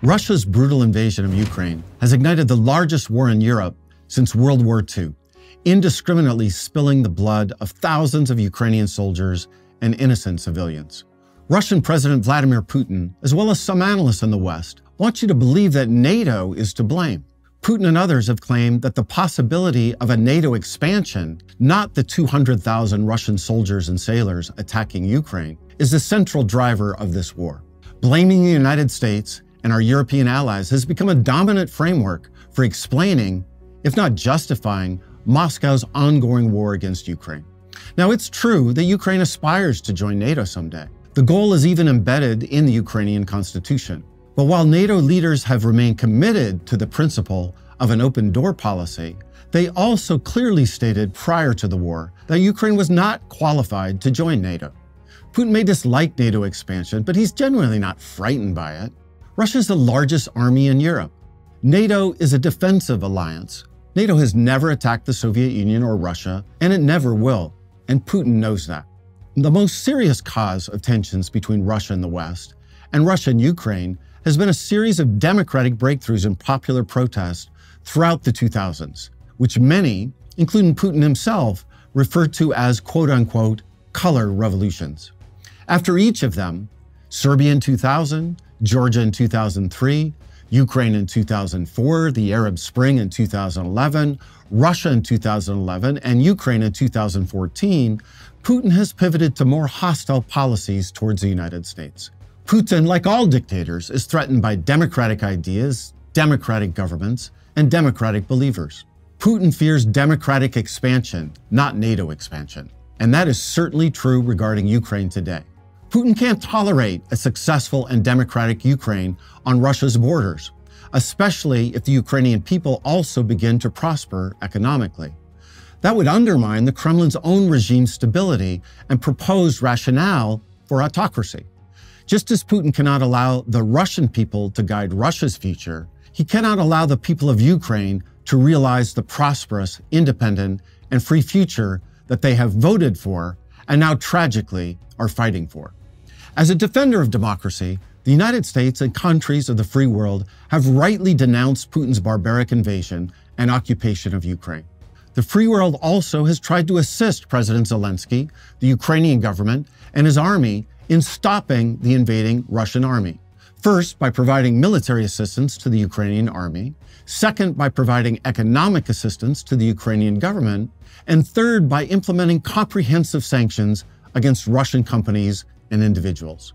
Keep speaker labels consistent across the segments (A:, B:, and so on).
A: Russia's brutal invasion of Ukraine has ignited the largest war in Europe since World War II, indiscriminately spilling the blood of thousands of Ukrainian soldiers and innocent civilians. Russian President Vladimir Putin, as well as some analysts in the West, want you to believe that NATO is to blame. Putin and others have claimed that the possibility of a NATO expansion, not the 200,000 Russian soldiers and sailors attacking Ukraine, is the central driver of this war. Blaming the United States and our European allies has become a dominant framework for explaining, if not justifying, Moscow's ongoing war against Ukraine. Now, it's true that Ukraine aspires to join NATO someday. The goal is even embedded in the Ukrainian constitution. But while NATO leaders have remained committed to the principle of an open door policy, they also clearly stated prior to the war that Ukraine was not qualified to join NATO. Putin may dislike NATO expansion, but he's genuinely not frightened by it. Russia is the largest army in Europe. NATO is a defensive alliance. NATO has never attacked the Soviet Union or Russia, and it never will. And Putin knows that. The most serious cause of tensions between Russia and the West, and Russia and Ukraine, has been a series of democratic breakthroughs in popular protest throughout the 2000s, which many, including Putin himself, referred to as quote-unquote color revolutions. After each of them, Serbia in 2000, Georgia in 2003, Ukraine in 2004, the Arab Spring in 2011, Russia in 2011, and Ukraine in 2014, Putin has pivoted to more hostile policies towards the United States. Putin, like all dictators, is threatened by democratic ideas, democratic governments, and democratic believers. Putin fears democratic expansion, not NATO expansion. And that is certainly true regarding Ukraine today. Putin can't tolerate a successful and democratic Ukraine on Russia's borders, especially if the Ukrainian people also begin to prosper economically. That would undermine the Kremlin's own regime's stability and proposed rationale for autocracy. Just as Putin cannot allow the Russian people to guide Russia's future, he cannot allow the people of Ukraine to realize the prosperous, independent, and free future that they have voted for and now tragically are fighting for. As a defender of democracy, the United States and countries of the free world have rightly denounced Putin's barbaric invasion and occupation of Ukraine. The free world also has tried to assist President Zelensky, the Ukrainian government, and his army in stopping the invading Russian army. First, by providing military assistance to the Ukrainian army. Second, by providing economic assistance to the Ukrainian government. And third, by implementing comprehensive sanctions against Russian companies and individuals.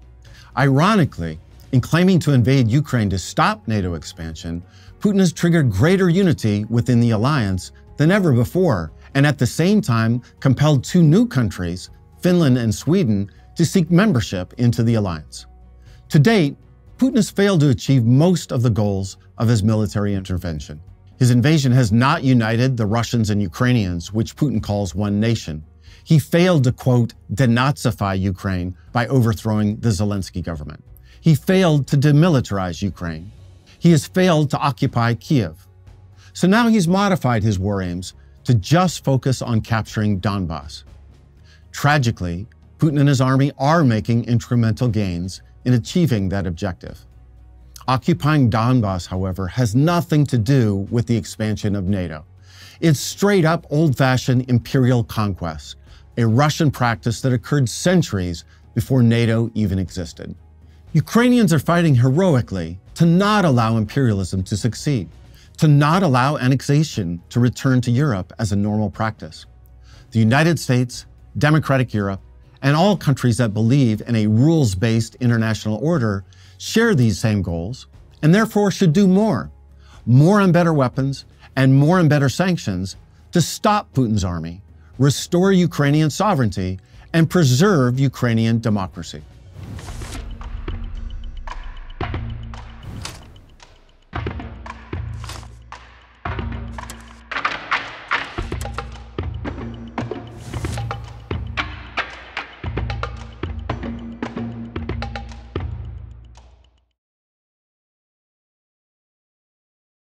A: Ironically, in claiming to invade Ukraine to stop NATO expansion, Putin has triggered greater unity within the alliance than ever before, and at the same time compelled two new countries, Finland and Sweden, to seek membership into the alliance. To date, Putin has failed to achieve most of the goals of his military intervention. His invasion has not united the Russians and Ukrainians, which Putin calls one nation. He failed to, quote, denazify Ukraine by overthrowing the Zelensky government. He failed to demilitarize Ukraine. He has failed to occupy Kiev. So now he's modified his war aims to just focus on capturing Donbass. Tragically, Putin and his army are making incremental gains in achieving that objective. Occupying Donbass, however, has nothing to do with the expansion of NATO. It's straight up old-fashioned imperial conquest, a Russian practice that occurred centuries before NATO even existed. Ukrainians are fighting heroically to not allow imperialism to succeed, to not allow annexation to return to Europe as a normal practice. The United States, democratic Europe, and all countries that believe in a rules-based international order share these same goals, and therefore should do more and better weapons, and more and better sanctions to stop Putin's army, restore Ukrainian sovereignty, and preserve Ukrainian democracy.